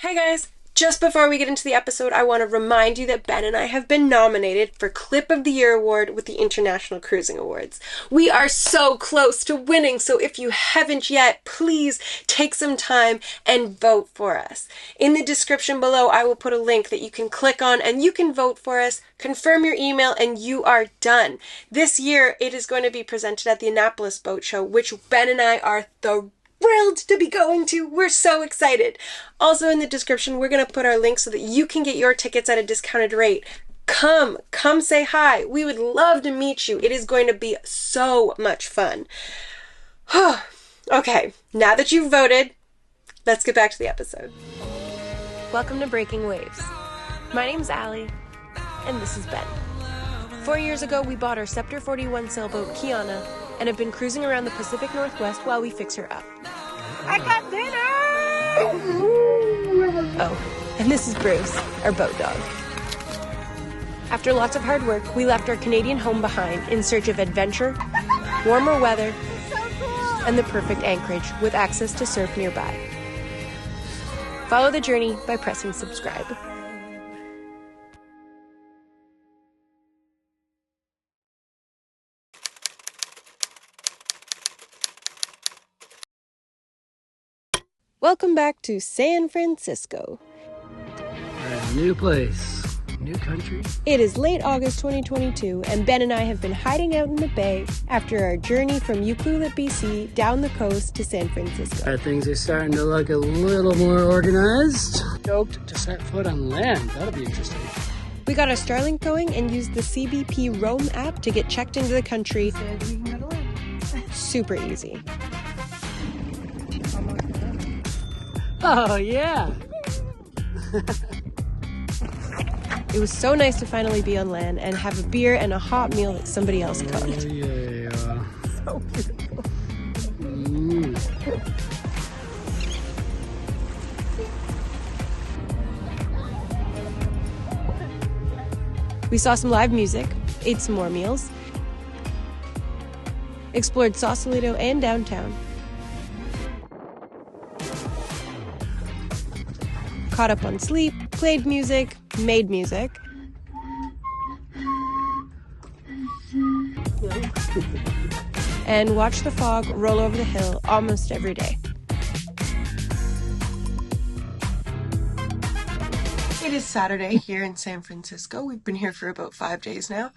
Hey guys! Just before we get into the episode, I want to remind you that Ben and I have been nominated for Clip of the Year Award with the International Cruising Awards. We are so close to winning, so if you haven't yet, please take some time and vote for us. In the description below, I will put a link that you can click on and you can vote for us, confirm your email, and you are done. This year, it is going to be presented at the Annapolis Boat Show, which Ben and I are thrilled to be going to. We're so excited. Also in the description, we're going to put our link so that you can get your tickets at a discounted rate. Come say hi. We would love to meet you. It is going to be so much fun. Okay, now that you've voted, let's get back to the episode. Welcome to Breaking Waves. My name's Alie, and this is Ben. 4 years ago, we bought our Scepter 41 sailboat, Kiana, and have been cruising around the Pacific Northwest while we fix her up. I got dinner! Oh, and this is Bruce, our boat dog. After lots of hard work, we left our Canadian home behind in search of adventure, warmer weather, and the perfect anchorage with access to surf nearby. Follow the journey by pressing subscribe. Welcome back to San Francisco. A new place, new country. It is late August 2022, and Ben and I have been hiding out in the bay after our journey from Ucluelet, BC, down the coast to San Francisco. Things are starting to look a little more organized. Stoked to set foot on land. That'll be interesting. We got our Starlink going and used the CBP Roam app to get checked into the country. Super easy. Oh, yeah. It was so nice to finally be on land and have a beer and a hot meal that somebody else cooked. Oh, yeah. So beautiful. We saw some live music, ate some more meals, explored Sausalito and downtown, caught up on sleep, played music, made music, and watched the fog roll over the hill almost every day. It is Saturday here in San Francisco. We've been here for about 5 days now.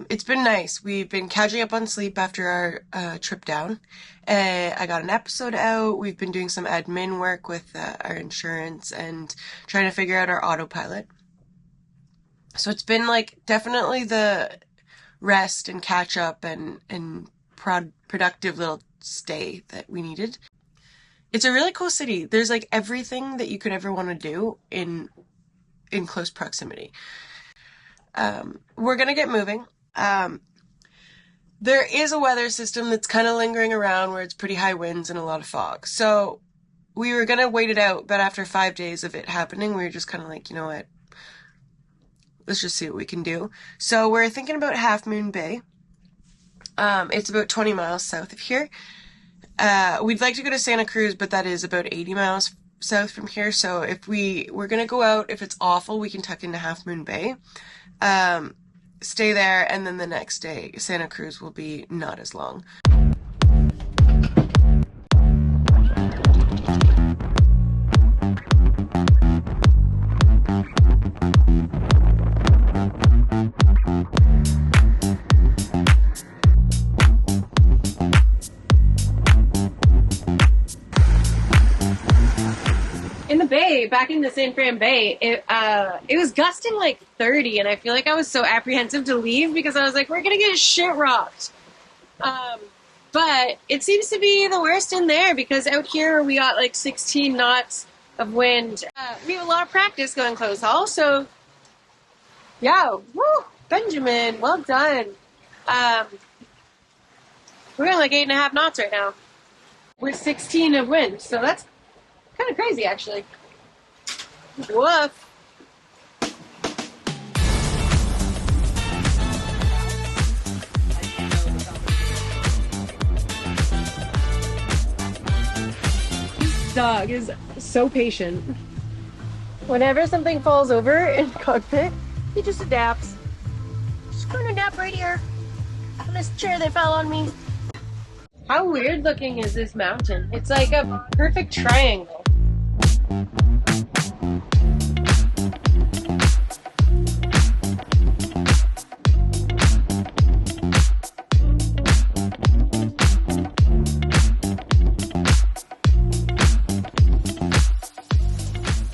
It's been nice. We've been catching up on sleep after our trip down. I got an episode out. We've been doing some admin work with our insurance and trying to figure out our autopilot. So it's been like definitely the rest and catch up and productive little stay that we needed. It's a really cool city. There's like everything that you could ever want to do in close proximity. We're gonna get moving. There is a weather system that's kind of lingering around where it's pretty high winds and a lot of fog. So we were gonna wait it out, but after 5 days of it happening, we were just kind of like, you know what? Let's just see what we can do. So we're thinking about Half Moon Bay. It's about 20 miles south of here. We'd like to go to Santa Cruz, but that is about 80 miles south from here. So if we're gonna go out, if it's awful, we can tuck into Half Moon Bay. Stay there, and then the next day, Santa Cruz will be not as long. In the bay, back in the San Fran Bay, it was gusting like 30, and I feel like I was so apprehensive to leave because I was like, we're gonna get shit rocked. But it seems to be the worst in there because out here we got like 16 knots of wind. We have a lot of practice going close haul, so yeah, woo, Benjamin, well done. We're at like 8.5 knots right now with 16 of wind, so that's kind of crazy, actually. Woof. Dog is so patient. Whenever something falls over in the cockpit, he just adapts. Just gonna adapt right here on this chair that fell on me. How weird looking is this mountain? It's like a perfect triangle.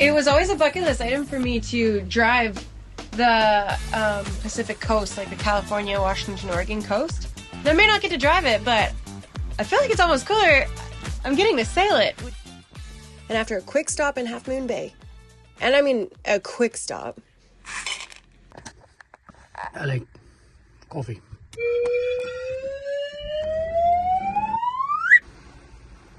It was always a bucket list item for me to drive the Pacific coast, like the California, Washington, Oregon coast. And I may not get to drive it, but I feel like it's almost cooler. I'm getting to sail it. And after a quick stop in Half Moon Bay, and I mean a quick stop. Alie, coffee.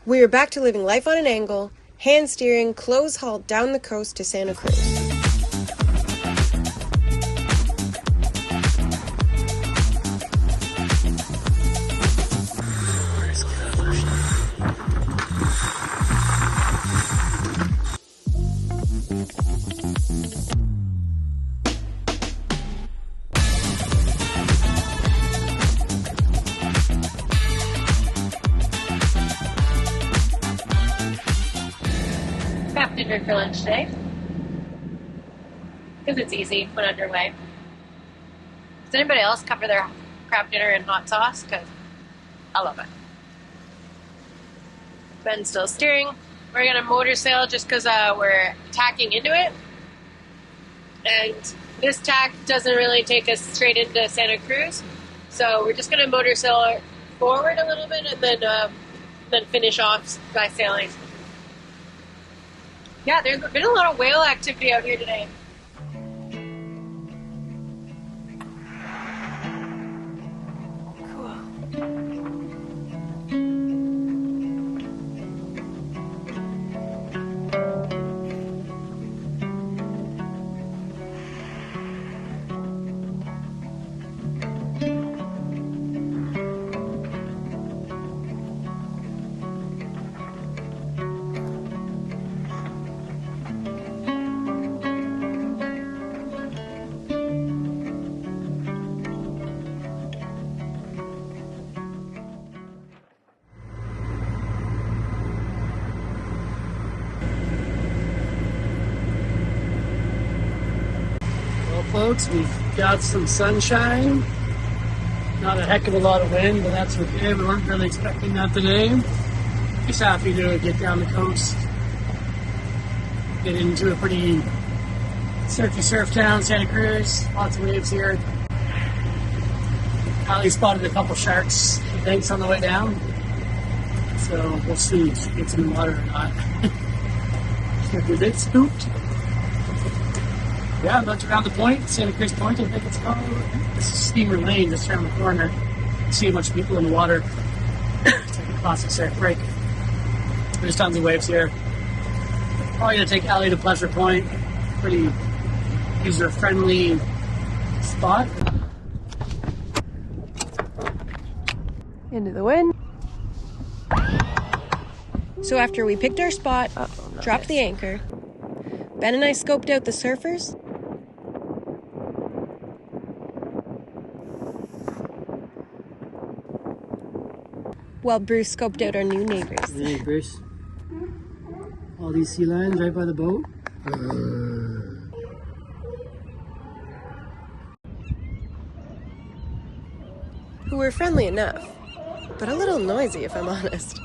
We are back to living life on an angle, hand steering, close hauled down the coast to Santa Cruz. Crab dinner for lunch today. Because it's easy when underway. Does anybody else cover their crab dinner in hot sauce? Because I love it. Ben's still steering. We're going to motor sail just because we're tacking into it. And this tack doesn't really take us straight into Santa Cruz. So we're just going to motor sail forward a little bit and then finish off by sailing. Yeah, there's been a lot of whale activity out here today. Cool. Folks, we've got some sunshine, not a heck of a lot of wind, but that's okay. We weren't really expecting that today. Just happy to get down the coast, get into a pretty surfy surf town, Santa Cruz. Lots of waves here. Alie spotted a couple sharks, I think, on the way down, so we'll see if she gets in the water or not. She's a bit spooked. Yeah, that's around the point, Santa Cruz Point, I think it's called. This is Steamer Lane, just around the corner. You see a bunch of people in the water. It's like a classic surf break. There's tons of waves here. Probably gonna take Alie to Pleasure Point. Pretty user-friendly spot. Into the wind. So after we picked our spot, dropped the anchor, Ben and I scoped out the surfers. While Bruce scoped out our new neighbors. Hey, Bruce. All these sea lions right by the boat. Who were friendly enough, but a little noisy if I'm honest.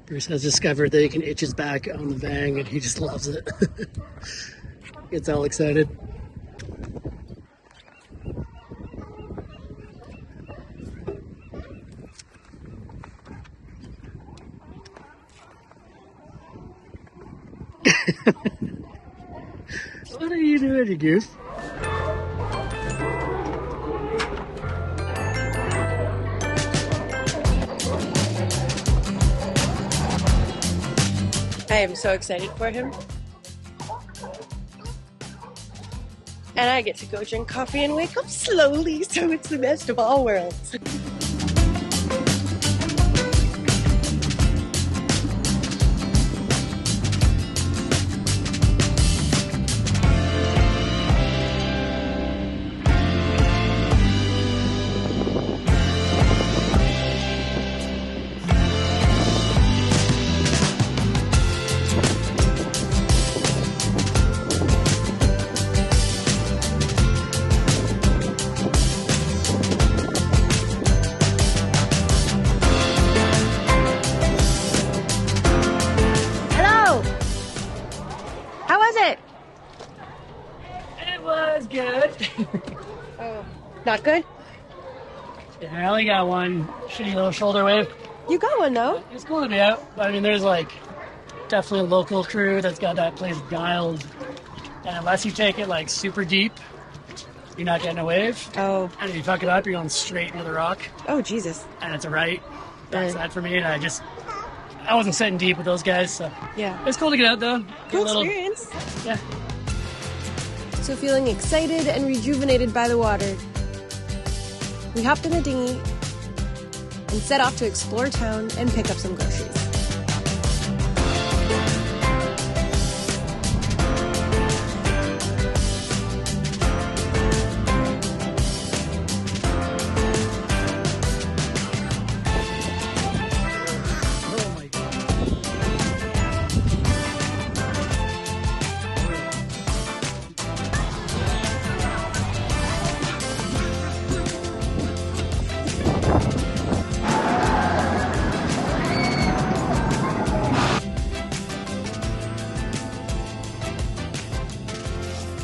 Bruce has discovered that he can itch his back on the bang and he just loves it. Gets all excited. What are you doing, you goose? I am so excited for him. And I get to go drink coffee and wake up slowly, so it's the best of all worlds. Was good. Oh, not good? Yeah, I only got one shitty little shoulder wave. You got one though. It's cool to be out. I mean, there's like definitely a local crew that's got that place dialed. And unless you take it like super deep, you're not getting a wave. Oh. And if you fuck it up, you're going straight into the rock. Oh, Jesus. And it's a right backside for me. And I wasn't sitting deep with those guys. So yeah. It's cool to get out though. Cool experience. Yeah. So feeling excited and rejuvenated by the water, we hopped in the dinghy and set off to explore town and pick up some groceries.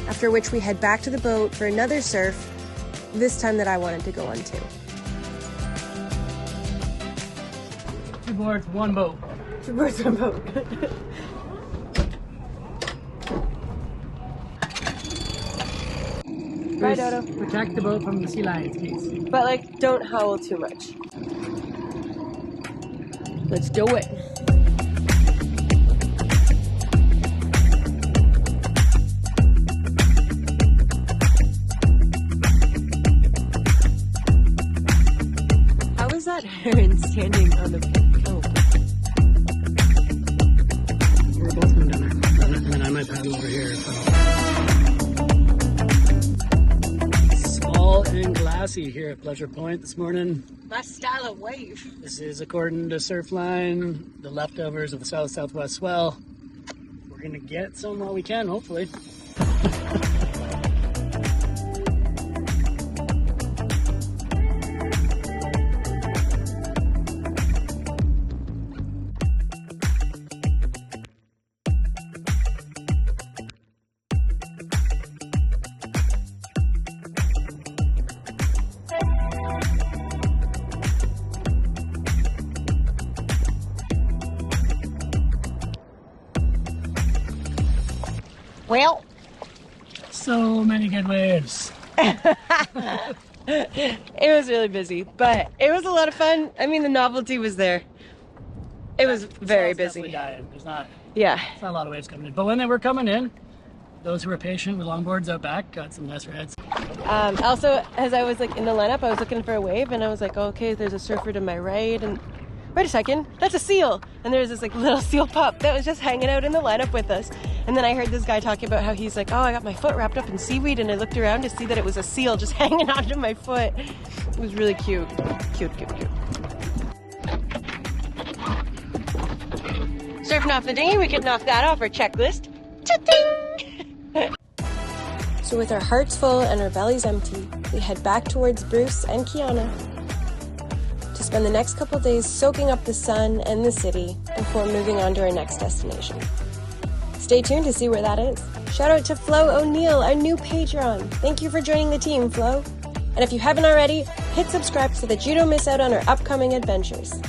After which we head back to the boat for another surf, this time that I wanted to go on too. 2 boards, 1 boat. 2 boards, 1 boat. Bye, Dodo. Protect the boat from the sea lions, please. But like, don't howl too much. Let's do it. That heron standing on the boat. We're both going down there. And then I might paddle over here. So. Small and glassy here at Pleasure Point this morning. Last style of wave. This is, according to Surfline, the leftovers of the south-southwest swell. We're going to get some while we can, hopefully. Well, so many good waves. It was really busy, but it was a lot of fun. I mean, the novelty was there. It was very busy. There's not a lot of waves coming in. But when they were coming in, those who were patient with longboards out back got some nice rides. Also, as I was like in the lineup, I was looking for a wave, and I was like, oh, okay, there's a surfer to my right, and wait a second, that's a seal. And there's this like little seal pup that was just hanging out in the lineup with us. And then I heard this guy talking about how he's like, oh, I got my foot wrapped up in seaweed, and I looked around to see that it was a seal just hanging onto my foot. It was really cute. Cute. Surfing off the dinghy, we could knock that off our checklist. Cha-ting! So with our hearts full and our bellies empty, we head back towards Bruce and Kiana to spend the next couple days soaking up the sun and the city before moving on to our next destination. Stay tuned to see where that is. Shout out to Flo O'Neill, our new Patreon. Thank you for joining the team, Flo. And if you haven't already, hit subscribe so that you don't miss out on our upcoming adventures.